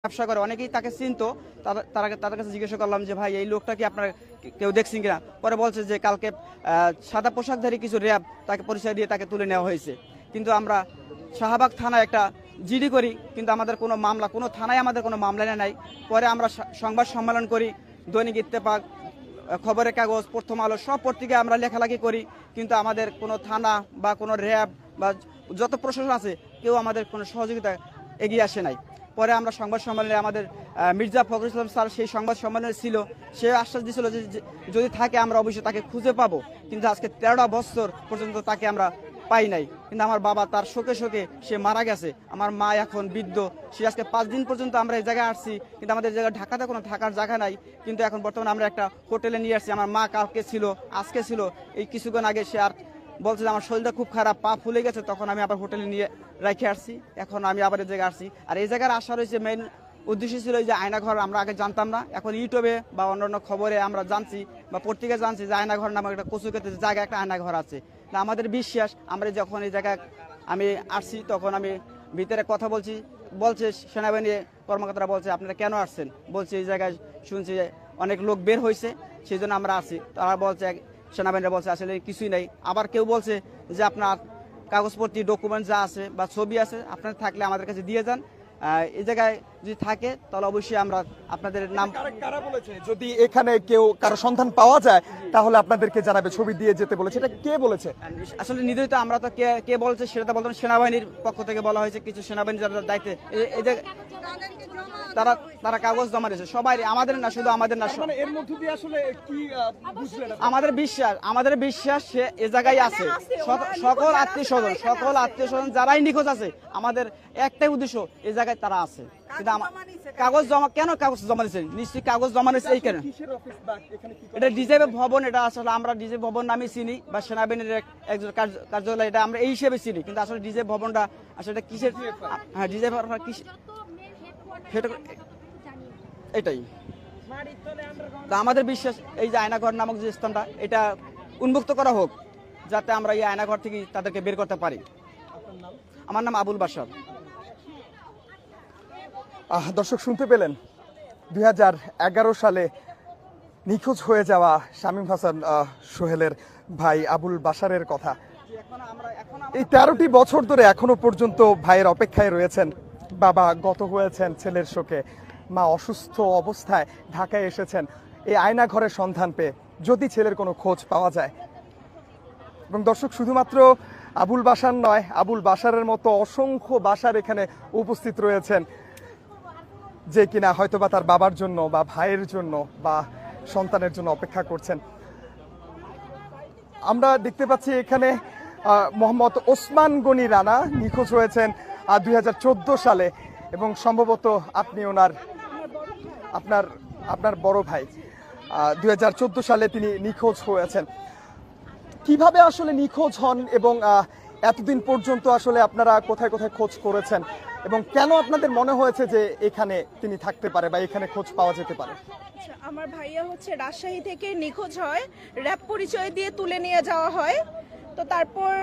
ব্যবসা করে অনেকেই তাকে চিনতো। তাদের কাছে জিজ্ঞাসা করলাম যে ভাই এই লোকটা কি আপনারা কেউ দেখছেন কিনা। পরে বলছে যে কালকে সাদা পোশাকধারী কিছু র্যাব তাকে পরিচয় দিয়ে তাকে তুলে নেওয়া হয়েছে। কিন্তু আমরা শাহবাগ থানায় একটা জিডি করি, কিন্তু আমাদের কোনো মামলা, কোনো থানায় আমাদের কোনো মামলা নাই। পরে আমরা সংবাদ সম্মেলন করি, দৈনিক ইত্তেফাক, খবরের কাগজ, প্রথম আলো সব পত্রিকায় আমরা লেখালেখি করি, কিন্তু আমাদের কোনো থানা বা কোনো র্যাব বা যত প্রশাসন আছে কেউ আমাদের কোনো সহযোগিতা এগিয়ে আসে নাই। পরে আমরা সংবাদ সম্মেলনে আমাদের মির্জা ফখরুল ইসলাম স্যার সেই সংবাদ সম্মেলনে ছিল, সে আশ্বাস দিয়েছিল যে যদি থাকে আমরা অবশ্যই তাকে খুঁজে পাবো। কিন্তু আজকে 13টা বছর পর্যন্ত তাকে আমরা পাই নাই। কিন্তু আমার বাবা তার শোকে শোকে সে মারা গেছে। আমার মা এখন বৃদ্ধ, সে আজকে 5 দিন পর্যন্ত আমরা এই জায়গায় আসছি, কিন্তু আমাদের জায়গায় ঢাকাতে কোনো থাকার জায়গা নাই। কিন্তু এখন বর্তমানে আমরা একটা হোটেলে নিয়ে আসছি। আমার মা কালকে ছিল, আজকে ছিল, এই কিছুক্ষণ আগে সে আর বলছে যে আমার শরীরটা খুব খারাপ, পা ফুলে গেছে। তখন আমি আবার হোটেলে নিয়ে রেখে আসছি, এখন আমি আবার এই জায়গায় আসছি। আর এই জায়গার আসার হয়েছে মেইন উদ্দেশ্য ছিল যে আয়নাঘর আমরা আগে জানতাম না, এখন ইউটিউবে বা অন্যান্য খবরে আমরা জানছি বা পত্রিকায় জানছি যে আয়নাঘর নামে একটা কচুকেতে জায়গায় একটা আয়নাঘর আছে। আমাদের বিশ্বাস, আমরা যখন এই জায়গায় আমি আসছি তখন আমি ভিতরে কথা বলছে সেনাবাহিনী কর্মকর্তারা বলছে আপনারা কেন আসছেন, বলছে এই জায়গায় শুনছি অনেক লোক বের হয়েছে সেই জন্য আমরা আসি। তারা বলছে, সেনাবাহিনীরা বলছে আসলে কিছুই নাই। আবার কেউ বলছে যে আপনার কাগজপত্র ডকুমেন্ট যা আছে বা ছবি আছে আপনার থাকলে আমাদের কাছে দিয়ে যান, এই জায়গায় যদি থাকে তাহলে অবশ্যই আমরা আপনাদের নাম। কারা বলেছে যদি এখানে কেউ কারো সন্ধান পাওয়া যায় তাহলে আপনাদেরকে জানাবে, ছবি দিয়ে যেতে বলেছে, এটা কে বলেছে? আসলে নির্ধারিত আমরা তো কে বলছে সেটা তো বলতাম, সেনাবাহিনীর পক্ষ থেকে বলা হয়েছে, কিছু সেনাবাহিনী যারা দায়িত্বে এই যে তারা কাগজ জমা দিয়েছে সবাই, আমাদের না, শুধু আমাদের না। মানে এর মধ্য দিয়ে আসলে কি বুঝলেন? আমাদের বিশ্বাস সে এ জায়গায় আছে। সকল আত্মীয় স্বজন যারাই নিখোঁজ আছে, আমাদের একটাই উদ্দেশ্য এই জায়গায় তারা আছে। কিন্তু কাগজ জমা দিয়েছে, নিশ্চয়ই কাগজ জমা দিয়েছে এই কেন। এটা ডিজেবি ভবন, এটা আসলে আমরা ডিজেবি ভবন নামে চিনি বা সেনাবাহিনীর একজন কার্যালয়, এটা আমরা এই হিসেবে চিনি। কিন্তু আসলে ডিজেবি ভবনটা আসলে কিসের, হ্যাঁ ডিজেবি এটাই। আমাদের বিশ্বাস এই যে আয়নাঘর নামক যে স্থানটা, এটা উন্মুক্ত করা হোক যাতে আমরা এই আয়নাঘর থেকে তাদেরকে বের করতে পারি। আমার নাম আবুল বাশার। দর্শক শুনতে পেলেন 2011 সালে নিখোঁজ হয়ে যাওয়া শামীম হাসান সোহেলের ভাই আবুল বাশারের কথা। এই 13টি বছর ধরে এখনো পর্যন্ত ভাইয়ের অপেক্ষায় রয়েছেন। বাবা গত হয়েছেন ছেলের শোকে, মা অসুস্থ অবস্থায় ঢাকায় এসেছেন এই আয়নাঘরের সন্ধান পেয়ে, যদি ছেলের কোনো খোঁজ পাওয়া যায়। এবং দর্শক শুধুমাত্র আবুল বাশার নয়, আবুল বাশারের মতো অসংখ্য বাশার এখানে উপস্থিত রয়েছেন, যে কিনা হয়তোবা তার বাবার জন্য বা ভাইয়ের জন্য বা সন্তানের জন্য অপেক্ষা করছেন। আমরা দেখতে পাচ্ছি এখানে মোহাম্মদ ওসমান গনি রানা নিখোঁজ হয়েছেন 2014 সালে, এবং সম্ভবত আপনি আপনার বড় ভাই 2014 সালে তিনি নিখোঁজ হয়েছেন। কিভাবে আসলে নিখোঁজ হন এবং এতদিন পর্যন্ত আসলে আপনারা কোথায় কোথায় খোঁজ করেছেন এবং কেন আপনাদের মনে হয়েছে যে এখানে তিনি থাকতে পারে বা এখানে খোঁজ পাওয়া যেতে পারে? আমার ভাইয়া হচ্ছে রাজশাহী থেকে নিখোঁজ হয়, র্যাব পরিচয় দিয়ে তুলে নিয়ে যাওয়া হয়। তো তারপর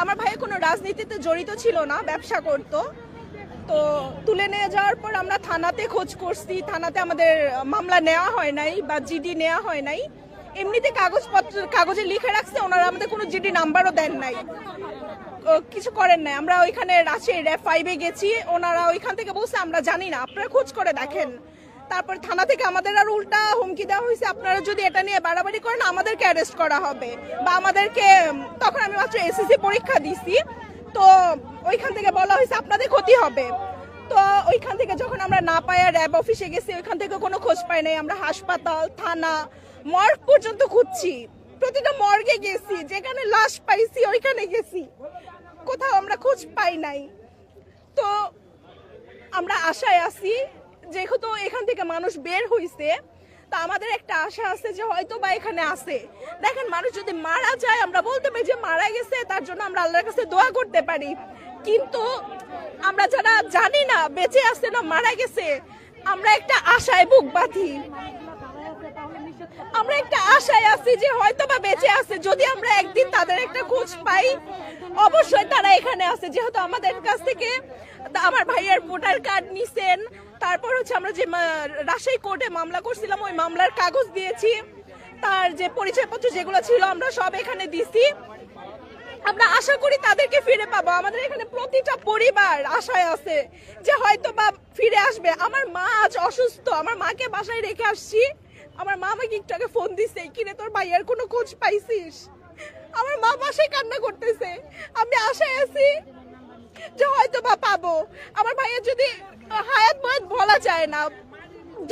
আমার ভাইয়া কোনো রাজনীতিতে জড়িত ছিল না, ব্যবসা করত। তো তুলে নিয়ে যাওয়ার পর আমরা থানাতে খোঁজ করছি, থানাতে আমাদের মামলা নেওয়া হয় নাই বা জিডি নেওয়া হয় নাই। এমনিতে কাগজে লিখে রাখছে, ওনারা আমাদের কোনো জিডি নাম্বারও দেন নাই, কিছু করেন নাই। আমরা ওইখানে রাজশাহী র্যাব 5-এ গেছি, ওনারা ওইখান থেকে বলছে আমরা জানি না, আপনারা খোঁজ করে দেখেন। তারপর থানা থেকে আমাদের আর উল্টা হুমকি দেওয়া হয়েছে, আপনারা যদি এটা নিয়ে বাড়াবাড়ি করেন আমাদেরকে অ্যারেস্ট করা হবে বা আমাদেরকে। তখন আমি মাত্র এসএসসি পরীক্ষা দিছি, তো ওইখান থেকে বলা হয়েছে আপনাদের ক্ষতি হবে। তো ওইখান থেকে যখন আমরা না পাই র্যাব অফিসে গেছি, ওইখান থেকে কোনো খোঁজ পাই নাই। আমরা হাসপাতাল, থানা, মর্গ পর্যন্ত খুঁজছি, প্রতিটা মর্গে গেছি, যেখানে লাশ পাইছি ওইখানে গেছি, কোথাও আমরা খোঁজ পাই নাই। তো আমরা আশায় আছি, যেহেতু এখান থেকে মানুষ বের হইছে, তা আমাদের একটা আশা আছে যে হয়তো বা এখানে আছে। দেখেন, মানুষ যদি মারা যায় আমরা বলতে পারি যে মারা গেছে, তার জন্য আমরা আল্লাহর কাছে দোয়া করতে পারি। কিন্তু আমরা যারা জানি না বেঁচে আছে না মারা গেছে, আমরা একটা আশায় বুক বাঁধি, আমরা একটা আশায় আছি যে হয়তো বা বেঁচে আছে। যদি আমরা একদিন তাদের একটা খোঁজ পাই, অবশ্যই তারা এখানে আছে। যেহেতু আমাদের কাছ থেকে আমার ভাইয়ের ভোটার কার্ড নিছেন, তারপর হচ্ছে আমরা যে রাজশাহী কোর্টে মামলা করছিলাম ওই মামলার কাগজ দিয়েছি, তার যে পরিচয়পত্র যেগুলো ছিল আমরা সব এখানে দিছি। আমরা আশা করি তাদেরকে ফিরে পাবো। আমাদের এখানে প্রতিটা পরিবার আশায় আছে যে হয়তো বা ফিরে আসবে। আমার মা আজ অসুস্থ, আমার মাকে বাসায় রেখে আসছি। আমার মা আমাকে একটু আগে ফোন দিছে, কিরে তোর ভাইয়ের কোনো খোঁজ পাইছিস? আমার মা বাসায় কান্না করতেছে। আমি আশায় আছি যে হয়তো বা পাবো। আমার ভাইয়ের যদি হায়াত বয়াত বলা যায় না,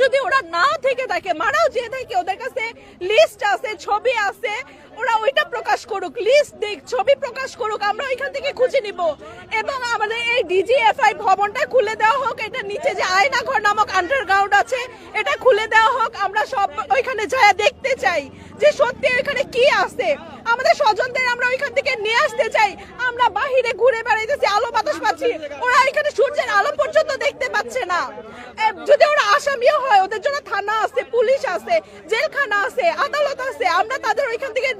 যদি ওরা না থেকে থাকে, মারাও যে থাকে, ওদের কাছে লিস্ট আছে, ছবি আছে, ওরা ওইটা প্রকাশ করুক, লিস্ট দেখ, ছবি প্রকাশ করুক, আমরা ওইখান থেকে খুঁজে নিব। এবং আমাদের এই ডিজিএফআই ভবনটা খুলে দেওয়া হোক, এটা নিচে যে আয়নাঘর নামক আন্ডারগ্রাউন্ড আছে এটা খুলে দেওয়া হোক। আমরা সব ওইখানে যায় দেখতে চাই যে সত্যি ওইখানে কি আছে। আমাদের স্বজনদের আমরা ওইখান থেকে নিয়ে আসতে চাই। আমরা বাহিরে ঘুরে বেড়াইতেছি, আলো বাতাস পাচ্ছি, ওরা এখানে সূর্যের আলো পর্যন্ত দেখতে পাচ্ছে না। যদি ওরা আসামিও হয়, ওদের জন্য থানা আছে, পুলিশ আছে, জেলখানা আছে, আদালত আছে। আমরা তাদের ওইখান থেকে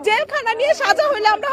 জেলখানা নিয়ে সাজা হইলে আমরা